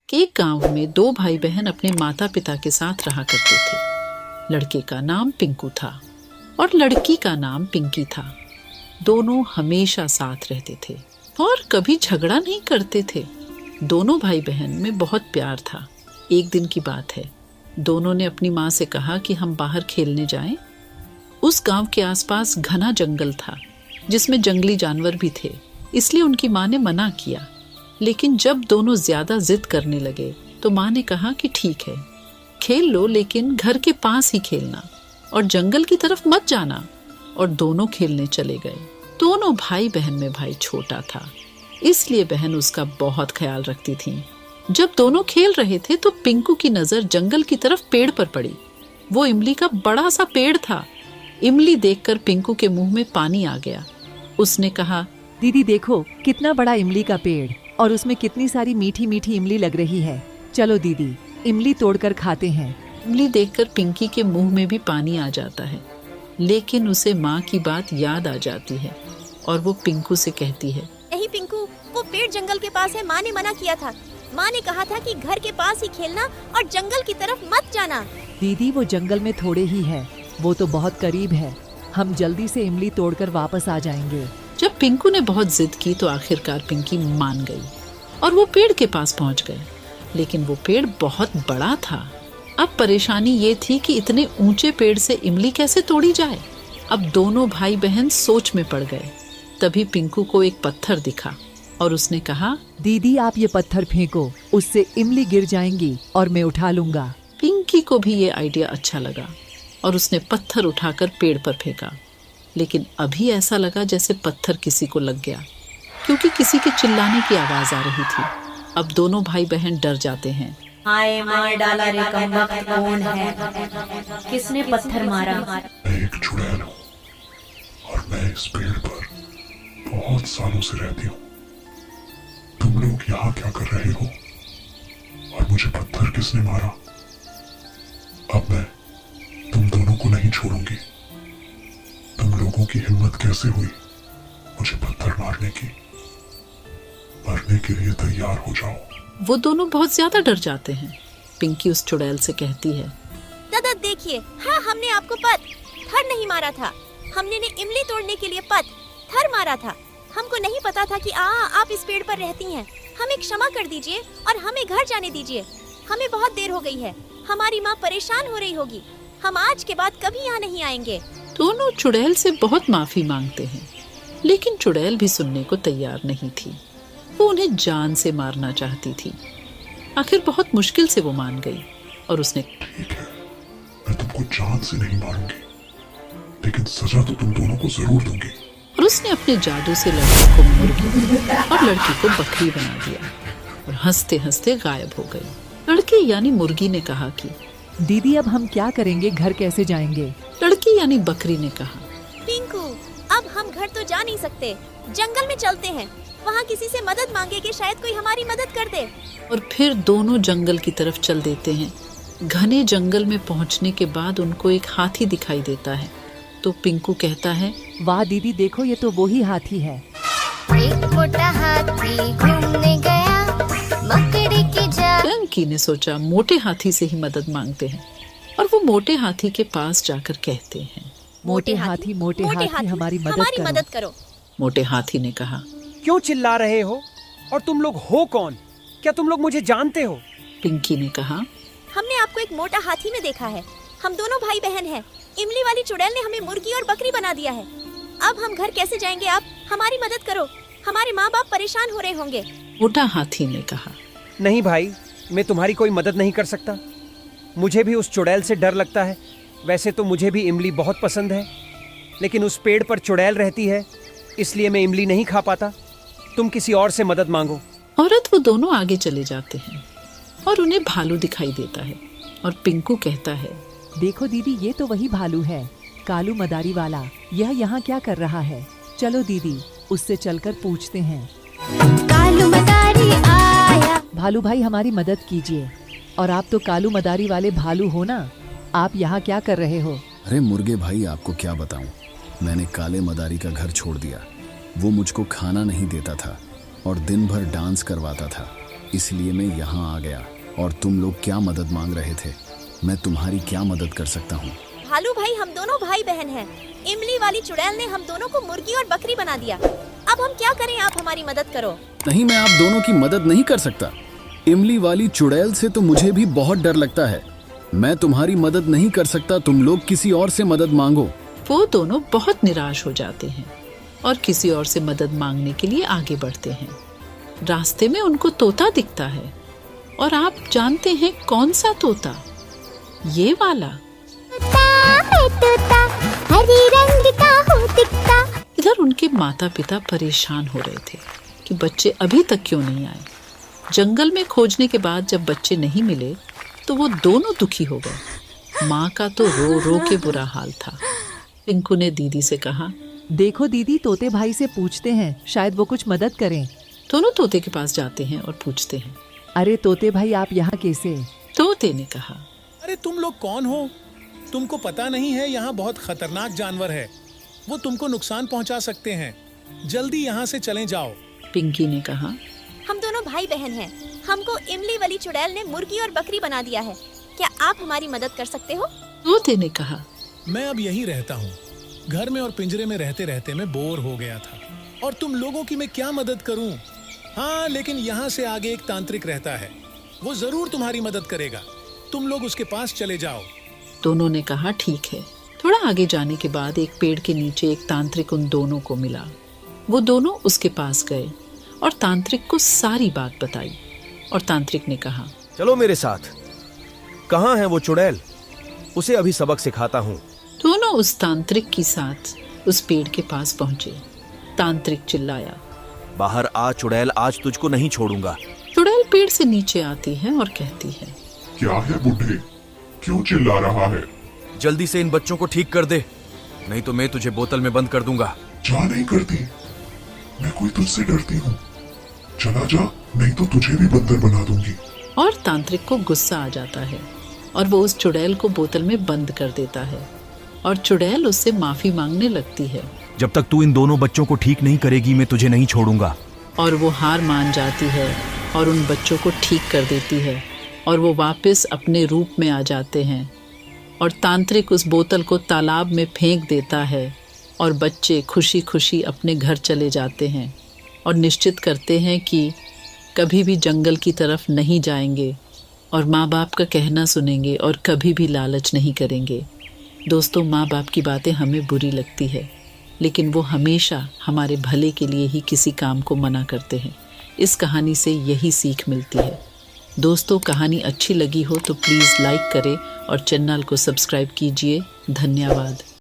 कि एक गांव में दो भाई बहन अपने माता पिता के साथ रहा करते थे। लड़के का नाम पिंकू था और लड़की का नाम पिंकी था। दोनों हमेशा साथ रहते थे और कभी झगड़ा नहीं करते थे। दोनों भाई बहन में बहुत प्यार था। एक दिन की बात है, दोनों ने अपनी माँ से कहा कि हम बाहर खेलने जाएं। उस गांव के आसपास घना जंगल था जिसमें जंगली जानवर भी थे, इसलिए उनकी माँ ने मना किया। लेकिन जब दोनों ज्यादा जिद करने लगे तो माँ ने कहा कि ठीक है, खेल लो, लेकिन घर के पास ही खेलना और जंगल की तरफ मत जाना। और दोनों खेलने चले गए। दोनों भाई बहन में भाई छोटा था, इसलिए बहन उसका बहुत ख्याल रखती थी। जब दोनों खेल रहे थे तो पिंकू की नजर जंगल की तरफ पेड़ पर पड़ी। वो इमली का बड़ा सा पेड़ था। इमली देखकर पिंकू के मुंह में पानी आ गया। उसने कहा, दीदी देखो कितना बड़ा इमली का पेड़ और उसमें कितनी सारी मीठी मीठी इमली लग रही है। चलो दीदी, इमली तोड़कर खाते हैं। इमली देखकर पिंकी के मुंह में भी पानी आ जाता है, लेकिन उसे माँ की बात याद आ जाती है और वो पिंकू से कहती है, नहीं पिंकू, वो पेड़ जंगल के पास है। माँ ने मना किया था। माँ ने कहा था कि घर के पास ही खेलना और जंगल की तरफ मत जाना। दीदी वो जंगल में थोड़े ही है, वो तो बहुत करीब है। हम जल्दी से इमली तोड़कर वापस आ जाएंगे। जब पिंकू ने बहुत जिद की तो आखिरकार पिंकी मान गई और वो पेड़ के पास पहुंच गए। लेकिन वो पेड़ बहुत बड़ा था। अब परेशानी ये थी कि इतने ऊंचे पेड़ से इमली कैसे तोड़ी जाए। अब दोनों भाई बहन सोच में पड़ गए। तभी पिंकू को एक पत्थर दिखा और उसने कहा, दीदी आप ये पत्थर फेंको, उससे इमली गिर जाएंगी और मैं उठा लूंगा। पिंकी को भी ये आइडिया अच्छा लगा और उसने पत्थर उठाकर पेड़ पर फेंका। लेकिन अभी ऐसा लगा जैसे पत्थर किसी को लग गया, क्योंकि किसी के चिल्लाने की आवाज आ रही थी। अब दोनों भाई बहन डर जाते हैं। हाय मार डाला रे कमबख्त कौन है? किसने पत्थर मारा? मैं एक चुड़ैल हूँ और मैं इस पेड़ पर बहुत सालों से रहती हूँ। तुम लोग यहाँ क्या कर रहे हो और मुझे पत्थर किसने मारा? अब मैं तुम दोनों को नहीं छोड़ूंगी। तुम लोगों की हिम्मत कैसे हुई मुझे पत्थर मारने की? मरने के लिए तैयार हो जाओ। वो दोनों बहुत ज्यादा डर जाते हैं। पिंकी उस चुड़ैल से कहती है, दादा देखिए, हाँ हमने आपको पत्थर नहीं मारा था। हमने इमली तोड़ने के लिए पत्थर मारा था। हमको नहीं पता था कि आप इस पेड़ पर रहती हैं। हमें क्षमा कर दीजिए और हमें घर जाने दीजिए। हमें बहुत देर हो गई है। हमारी माँ परेशान हो रही होगी। हम आज के बाद कभी यहाँ नहीं आएंगे। दोनों चुड़ैल से बहुत माफी मांगते हैं, लेकिन चुड़ैल भी सुनने को तैयार नहीं थी। वो उन्हें जान से मारना चाहती थी। आखिर बहुत मुश्किल से वो मान गई और उसने, ठीक है, मैं तुमको जान से नहीं मारूंगी, लेकिन सजा तो तुम दोनों को जरूर दूंगी। और उसने अपने जादू से लड़की को मुर्गी और लड़की को बकरी बना दिया और हंसते हंसते गायब हो गई। लड़की यानी मुर्गी ने कहा कि, दीदी अब हम क्या करेंगे, घर कैसे जाएंगे? लड़की यानी बकरी ने कहा, पिंकू, अब हम घर तो जा नहीं सकते। जंगल में चलते हैं, वहाँ किसी से मदद मांगेंगे, शायद कोई हमारी मदद कर दे। और फिर दोनों जंगल की तरफ चल देते हैं। घने जंगल में पहुंचने के बाद उनको एक हाथी दिखाई देता है। तो पिंकू कहता है, वाह दीदी देखो, ये तो वो ही हाथी है। एक मोटा हाथी घूमने गया मकड़ी की जा। पिंकी ने सोचा मोटे हाथी से ही मदद मांगते हैं और वो मोटे हाथी के पास जाकर कहते हैं, मोटे हाथी हमारी मदद करो। मोटे हाथी ने कहा, क्यों चिल्ला रहे हो और तुम लोग हो कौन? क्या तुम लोग मुझे जानते हो? पिंकी ने कहा, हमने आपको एक मोटा हाथी में देखा है। हम दोनों भाई बहन हैं। इमली वाली चुड़ैल ने हमें मुर्गी और बकरी बना दिया है। अब हम घर कैसे जाएंगे? आप हमारी मदद करो। हमारे माँ बाप परेशान हो रहे होंगे। मोटा हाथी ने कहा, नहीं भाई, मैं तुम्हारी कोई मदद नहीं कर सकता। मुझे भी उस चुड़ैल से डर लगता है। वैसे तो मुझे भी इमली बहुत पसंद है, लेकिन उस पेड़ पर चुड़ैल रहती है, इसलिए मैं इमली नहीं खा पाता। तुम किसी और से मदद मांगो। औरत वो दोनों आगे चले जाते हैं और उन्हें भालू दिखाई देता है और पिंकू कहता है, देखो दीदी, ये तो वही भालू है, कालू मदारी वाला। यह यहाँ क्या कर रहा है? चलो दीदी, उससे चलकर पूछते हैं। कालू मदारी आया। भालू भाई हमारी मदद कीजिए। और आप तो कालू मदारी वाले भालू हो ना, आप यहाँ क्या कर रहे हो? अरे मुर्गे भाई, आपको क्या बताऊं, मैंने काले मदारी का घर छोड़ दिया। वो मुझको खाना नहीं देता था और दिन भर डांस करवाता था, इसलिए मैं यहाँ आ गया। और तुम लोग क्या मदद मांग रहे थे? मैं तुम्हारी क्या मदद कर सकता हूँ? भालू भाई, हम दोनों भाई बहन हैं। इमली वाली चुड़ैल ने हम दोनों को मुर्गी और बकरी बना दिया। अब हम क्या करें? आप हमारी मदद करो। नहीं, मैं आप दोनों की मदद नहीं कर सकता। इमली वाली चुड़ैल से तो मुझे भी बहुत डर लगता है। मैं तुम्हारी मदद नहीं कर सकता, तुम लोग किसी और से मदद मांगो। वो दोनों बहुत निराश हो जाते हैं और किसी और से मदद मांगने के लिए आगे बढ़ते हैं। रास्ते में उनको तोता दिखता है और आप जानते हैं कौन सा तोता? ये वाला। तोता हरे रंग का हो दिखता। इधर उनके माता पिता परेशान हो रहे थे कि बच्चे अभी तक क्यों नहीं आए। जंगल में खोजने के बाद जब बच्चे नहीं मिले तो वो दोनों दुखी हो गए। माँ का तो रो रो के बुरा हाल था। पिंकू ने दीदी से कहा, देखो दीदी, तोते भाई से पूछते हैं, शायद वो कुछ मदद करें। दोनों तोते के पास जाते हैं और पूछते हैं। अरे तोते भाई, आप यहाँ कैसे? तोते ने कहा, अरे तुम लोग कौन हो? तुमको पता नहीं है यहाँ बहुत खतरनाक जानवर है, वो तुमको नुकसान पहुँचा सकते हैं। जल्दी यहाँ से चले जाओ। पिंकी ने कहा, हम दोनों भाई बहन हैं। हमको इमली वाली चुड़ैल ने मुर्गी और बकरी बना दिया है। क्या आप हमारी मदद कर सकते हो? तोते ने कहा, मैं अब यहीं रहता हूँ। घर में और पिंजरे में रहते रहते मैं बोर हो गया था, और तुम लोगों की मैं क्या मदद करूँ? हाँ, लेकिन यहाँ से आगे एक तांत्रिक रहता है, वो जरूर तुम्हारी मदद करेगा। तुम लोग उसके पास चले जाओ। दोनों ने कहा, ठीक है। थोड़ा आगे जाने के बाद एक पेड़ के नीचे एक तांत्रिक उन दोनों को मिला। वो दोनों उसके पास गए और तांत्रिक को सारी बात बताई। और तांत्रिक ने कहा, चलो मेरे साथ। कहाँ है वो चुड़ैल? उसे अभी सबक सिखाता हूँ। दोनों उस तांत्रिक के साथ उस पेड़ के पास पहुंचे। तांत्रिक चिल्लाया, बाहर आ चुड़ैल, आज तुझको नहीं छोड़ूंगा। चुड़ैल पेड़ से नीचे आती है और कहती है, क्या है बुढ़े, क्यों चिल्ला रहा है? जल्दी से इन बच्चों को ठीक कर दे, नहीं तो मैं तुझे बोतल में बंद कर दूंगा। जा नहीं करती, मैं कोई तुझसे डरती हूँ। चला जा, नहीं तो तुझे भी बंदर बना दूंगी। और तांत्रिक को गुस्सा आ जाता है और वो उस चुड़ैल को बोतल में बंद कर देता है और चुड़ैल उससे माफी मांगने लगती है। जब तक तू इन दोनों बच्चों को ठीक नहीं करेगी, मैं तुझे नहीं छोड़ूंगा। और वो हार मान जाती है और उन बच्चों को ठीक कर देती है और वो वापस अपने रूप में आ जाते हैं। और तांत्रिक उस बोतल को तालाब में फेंक देता है और बच्चे खुशी खुशी अपने घर चले जाते हैं और निश्चित करते हैं कि कभी भी जंगल की तरफ नहीं जाएंगे और माँ बाप का कहना सुनेंगे और कभी भी लालच नहीं करेंगे। दोस्तों, माँ बाप की बातें हमें बुरी लगती है, लेकिन वो हमेशा हमारे भले के लिए ही किसी काम को मना करते हैं। इस कहानी से यही सीख मिलती है। दोस्तों, कहानी अच्छी लगी हो तो प्लीज़ लाइक करें और चैनल को सब्सक्राइब कीजिए। धन्यवाद।